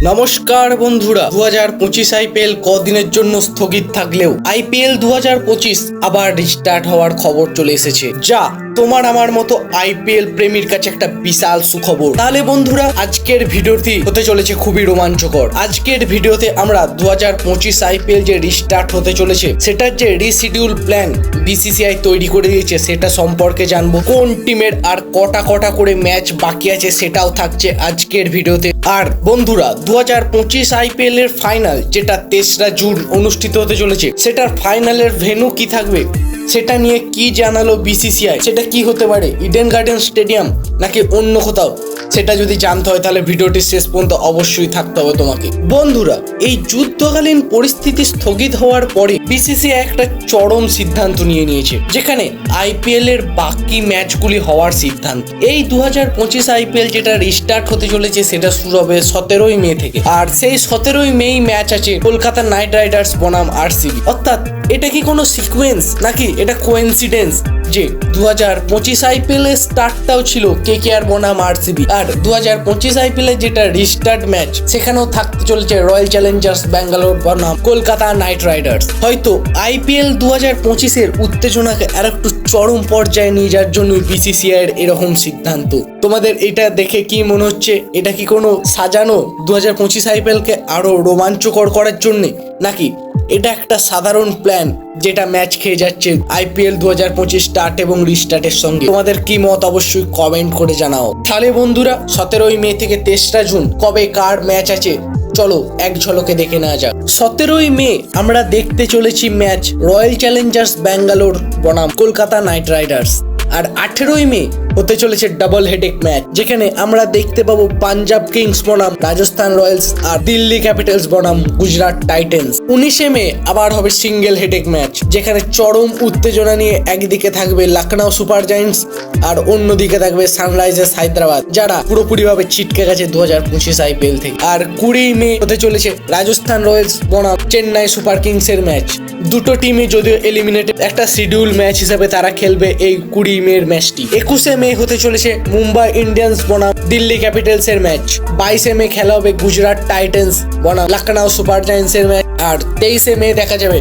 নমস্কার বন্ধুরা, 2025 আইপিএল কদিনের জন্য স্থগিত থাকলেও আইপিএল 2025 আবার রিস্টার্ট হওয়ার খবর চলে এসেছে, যা তোমার আমার মতো আইপিএল প্রেমীর কাছে একটা বিশাল সুখবর। তাহলে বন্ধুরা, আজকের ভিডিওটি হতে চলেছে খুবই রোমাঞ্চকর। আজকের ভিডিওতে আমরা 2025 আইপিএল যে রিস্টার্ট হতে চলেছে সেটার যে রিশিডিউল প্ল্যান বিসিসিআই তৈরি করে দিয়েছে সেটা সম্পর্কে জানবো। কোন টিমের আর কটা করে ম্যাচ বাকি আছে সেটাও থাকছে আজকের ভিডিওতে। আর বন্ধুরা, 2025 আইপিএল এর ফাইনাল যেটা 23রা জুন অনুষ্ঠিত হতে চলেছে, সেটার ফাইনালের ভেন্যু কি থাকবে সেটা নিয়ে কি জানালো বিসিসিআই। সেটা কি হতে পারে, ইডেন গার্ডেন স্টেডিয়াম নাকি অন্য কোথাও, সেটা যদি জানতে হয় তাহলে ভিডিওটি শেষ পর্যন্ত অবশ্যই থাকতে হবে তোমাকে। বন্ধুরা, এই যুদ্ধকালীন পরিস্থিতি স্থগিত হওয়ার পরে বিসিসিআই একটা চরম সিদ্ধান্ত নিয়েছে, যেখানে আইপিএল এর বাকি ম্যাচগুলি হওয়ার সিদ্ধান্ত। এই 2025 আইপিএল যেটা রিস্টার্ট হতে চলেছে সেটা শুরু হবে 17ই মে থেকে। আর সেই 17ই মে ম্যাচ আছে কলকাতা নাইট রাইডার্স বনাম আরসিবি। অর্থাৎ এটা কি কোনো সিকোয়েন্স নাকি এটা কোইন্সিডেন্স যে 2025 আইপিএল এর স্টার্টটাও ছিল কেকেআর বনাম আরসিবি, আর 2025 আইপিএল এর যেটা রিস্টার্ট ম্যাচ সেখানেও থাকতে চলেছে রয়্যাল চ্যালেঞ্জার্স ব্যাঙ্গালোর বনাম কলকাতা নাইট রাইডার্স। হয়তো আইপিএল 2025 এর উত্তেজনাকে আর একটু চরম পর্যায়ে নিয়ে যাওয়ার জন্য বিসিসিআই এর এরকম সিদ্ধান্ত। তোমাদের এটা দেখে কি মনে হচ্ছে, এটা কি কোনো সাজানো 2025 আইপিএল কে আরো রোমাঞ্চকর করার জন্য, নাকি এটা একটা সাধারণ প্ল্যান যেটা ম্যাচ খেয়ে যাচ্ছে আইপিএল 2025 স্টার্ট এবং রিস্টার্টের সঙ্গে? তোমাদের কি মত অবশ্যই কমেন্ট করে জানাও। তাহলে বন্ধুরা, 17ই মে থেকে 23রা জুন কবে কার ম্যাচ আছে চলো এক ঝলকে দেখে নেওয়া যাক। 17ই মে আমরা দেখতে চলেছি ম্যাচ রয়্যাল চ্যালেঞ্জার্স ব্যাঙ্গালোর বনাম কলকাতা নাইট রাইডার্স। আর 18ই মে হতে চলেছে ডাবল হেডেক ম্যাচ, যেখানে আমরা দেখতে পাবো পাঞ্জাব কিংস বনাম রাজস্থান রয়্যালস আর দিল্লি ক্যাপিটালস বনাম গুজরাট টাইটেন্স। 19শে মে আবার হবে সিঙ্গেল হেডেক ম্যাচ, যেখানে চরম উত্তেজনা নিয়ে একদিকে থাকবে লখনৌ সুপার জায়ান্টস আর অন্যদিকে থাকবে সানরাইজার্স হায়দ্রাবাদ, যারা পুরোপুরিভাবে ছিটকে গেছে 2025 আইপিএল থেকে। আর 20 মে হতে চলেছে রাজস্থান রয়্যালস বনাম চেন্নাই সুপার কিংস এর ম্যাচ। দুটো টিমই যদিও এলিমিনেটেড, একটা শিডিউল ম্যাচ হিসেবে তারা খেলবে এই 20 মের ম্যাচটি। 21শে মে হতে চলেছে মুম্বাই ইন্ডিয়ান্স বনাম দিল্লি ক্যাপিটালস এর ম্যাচ। 22শে মে খেলা হবে গুজরাট টাইটেন্স বনাম লখনৌ সুপার জায়ান্টস এর ম্যাচ। আর 23শে মে দেখা যাবে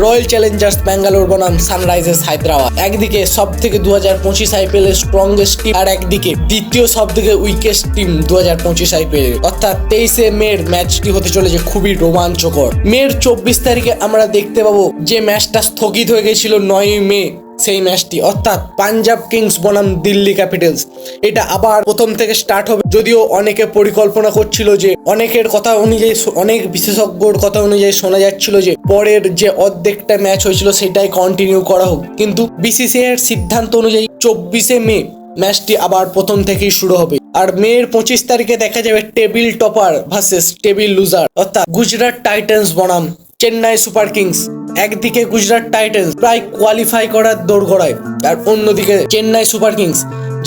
রয়্যাল চ্যালেঞ্জার্স ব্যাঙ্গালোর বনাম সানরাইজার্স হায়দ্রাবাদ। একদিকে সব থেকে 2025 আইপিএল এর স্ট্রংগেস্ট টিম, আর একদিকে দ্বিতীয় সব থেকে উইকেস্ট টিম 2025 আইপিএল এর। অর্থাৎ 23শে মের ম্যাচটি হতে চলেছে খুবই রোমাঞ্চকর। মের 24 তারিখে আমরা দেখতে পাবো যে ম্যাচটা স্থগিত হয়ে গেছিল 9ই মে, সেই ম্যাচটি, অর্থাৎ পাঞ্জাব কিংস বনাম দিল্লি ক্যাপিটালস। এটা আবার প্রথম থেকে স্টার্ট হবে, যদিও অনেকে পরিকল্পনা করছিল যে অনেকের কথা অনুযায়ী, অনেক বিশেষজ্ঞর কথা অনুযায়ী শোনা যাচ্ছিল যে পরের যে অর্ধেকটা ম্যাচ হয়েছিল সেটাই কন্টিনিউ করা হোক, কিন্তু বিসিসিআই এর সিদ্ধান্ত অনুযায়ী 24শে মে ম্যাচটি আবার প্রথম থেকেই শুরু হবে। আর মের 25 তারিখে দেখা যাবে table topper versus table loser, অর্থাৎ গুজরাট টাইটেন্স বনাম চেন্নাই সুপার কিংস। একদিকে গুজরাট টাইটেন্স প্রায় কোয়ালিফাই করার দোরগোড়ায়, আর অন্যদিকে চেন্নাই সুপার কিংস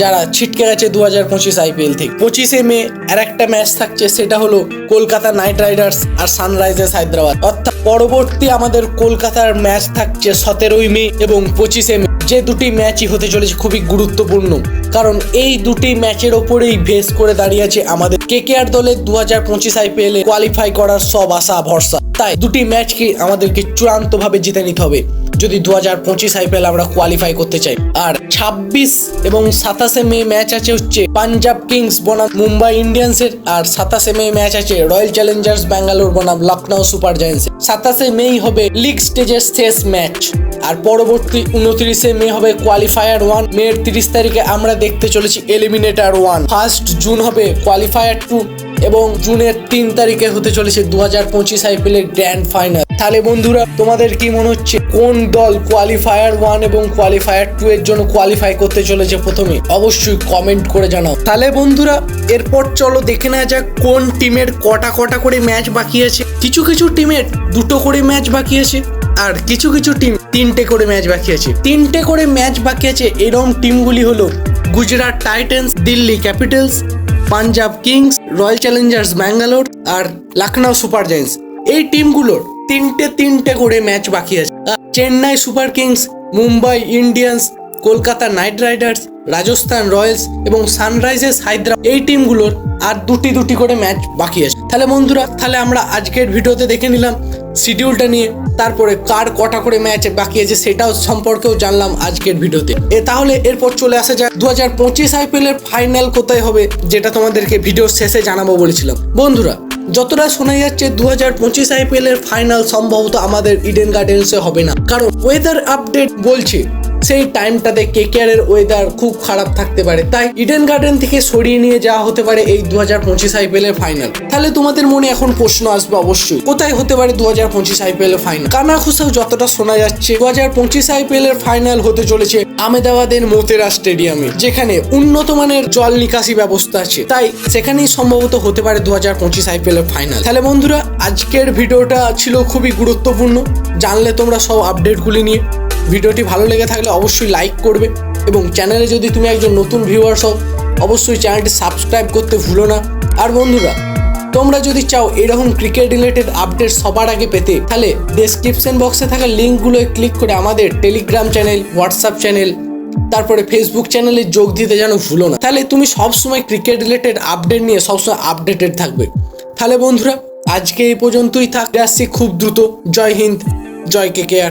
যারা ছিটকে গেছে 2025 আইপিএল থেকে। 25শে মে আর একটা ম্যাচ থাকছে, সেটা হলো কলকাতা নাইট রাইডার্স আর সানরাইজার্স হায়দ্রাবাদ। অর্থাৎ পরবর্তী আমাদের কলকাতার ম্যাচ থাকছে 17ই মে এবং 25শে মে। যে দুটি ম্যাচই হতে চলেছে খুবই গুরুত্বপূর্ণ, কারণ এই দুটি ম্যাচের ওপরেই বেস করে দাঁড়িয়ে আছে আমাদের কেকেআর দলের 2025 আইপিএল এ কোয়ালিফাই করার সব আশা ভরসা। তাই দুটি ম্যাচকে আমাদেরকে চূড়ান্তভাবে জিতে নিতে হবে যদি 2025 আইপিএল আমরা কোয়ালিফাই করতে চাই। আর 26 এবং 27শে মে ম্যাচ আছে হচ্ছে পাঞ্জাব কিংস বনাম মুম্বাই ইন্ডিয়ান্সের, আর 27শে মে ম্যাচ আছে রয়্যাল চ্যালেঞ্জার্স ব্যাঙ্গালোর বনাম লখনৌ সুপার জায়ান্টস। 27শে মেই হবে লিগ স্টেজের শেষ ম্যাচ, আর পরবর্তী 29শে মে হবে কোয়ালিফায়ার 1। মের 30 তারিখে আমরা দেখতে চলেছি এলিমিনেটর 1। 1 জুন হবে কোয়ালিফায়ার 2 এবং জুনের 3 তারিখে হতে চলেছে 2025 আইপিএল এর গ্র্যান্ড ফাইনাল। তাহলে বন্ধুরা, তোমাদের কি মনে হচ্ছে কোন দল কোয়ালিফায়ার 1 এবং কোয়ালিফায়ার 2 এর জন্য কোয়ালিফাই করতে চলেছে প্রথমে? অবশ্যই কমেন্ট করে জানাও। তাহলে বন্ধুরা, এরপর চলো দেখে নেওয়া যাক কোন টিমের কটা করে ম্যাচ বাকি আছে। কিছু টিমের 2টো করে ম্যাচ বাকি আছে, আর কিছু টিম 3টে করে ম্যাচ বাকি আছে। 3টে করে ম্যাচ বাকি আছে এরকম টিমগুলি হলো Gujarat Titans, Delhi Capitals, Punjab Kings, Royal Challengers Bangalore আর লখনৌ সুপার জায়ান্টস। এই টিমগুলোর 3টে করে ম্যাচ বাকি আছে। Chennai Super Kings, Mumbai Indians, Kolkata Knight Riders Rajasthan Royals এবং সানরাইজার্স হায়দ্রাবাদ এই টিমগুলোর আর দুটি করে ম্যাচ বাকি আছে। তাহলে বন্ধুরা, তাহলে আমরা আজকের ভিডিওতে দেখে নিলাম শিডিউলটা নিয়ে, তারপরে কার কটা করে ম্যাচ বাকি আছে সেটাও সম্পর্কেও জানলাম আজকের ভিডিওতে। তাহলে এরপর চলে আসা যায় 2025 আইপিএল এর ফাইনাল কোথায় হবে, যেটা তোমাদেরকে ভিডিওর শেষে জানাবো বলেছিলাম। বন্ধুরা, যতটা শোনা যাচ্ছে 2025 আইপিএল এর ফাইনাল সম্ভবত আমাদের ইডেন গার্ডেন্সে হবে না, কারণ ওয়েদার আপডেট বলছে সেই টাইমটাতে কেকেআর এর ওয়েদার খুব খারাপ থাকতে পারে, তাই ইডেন গার্ডেন থেকে সরিয়ে নিয়ে যাওয়া হতে পারে এই 2025 আইপিএল এর ফাইনাল। তাহলে তোমাদের মনে এখন প্রশ্ন আসবে অবশ্যই, কোথায় হতে পারে 2025 আইপিএল এর ফাইনাল? কানাঘুষাও যতটা শোনা যাচ্ছে 2025 আইপিএল এর ফাইনাল হতে চলেছে আহমেদাবাদের মোতেরা স্টেডিয়ামে, যেখানে উন্নত মানের জল নিকাশি ব্যবস্থা আছে, তাই সেখানেই সম্ভবত হতে পারে 2025 আইপিএল এর ফাইনাল। তাহলে বন্ধুরা, আজকের ভিডিওটা ছিল খুবই গুরুত্বপূর্ণ, জানলে তোমরা সব আপডেটগুলি নিয়ে। ভিডিওটি ভালো লেগে থাকলে অবশ্যই লাইক করবে এবং চ্যানেলে যদি তুমি একজন নতুন ভিউয়ার্স হও অবশ্যই চ্যানেলটি সাবস্ক্রাইব করতে ভুলো না। আর বন্ধুরা, তোমরা যদি চাও এরকম ক্রিকেট রিলেটেড আপডেট সবার আগে পেতে, তাহলে ডেসক্রিপশন বক্সে থাকা লিঙ্কগুলোয় ক্লিক করে আমাদের টেলিগ্রাম চ্যানেল, হোয়াটসঅ্যাপ চ্যানেল, তারপরে ফেসবুক চ্যানেলে যোগ দিতে যেন ভুলো না। তাহলে তুমি সবসময় ক্রিকেট রিলেটেড আপডেট নিয়ে সবসময় আপডেটেড থাকবে। তাহলে বন্ধুরা, আজকে এই পর্যন্তই থাক, আসছি খুব দ্রুত। জয় হিন্দ, জয় কেকেআর।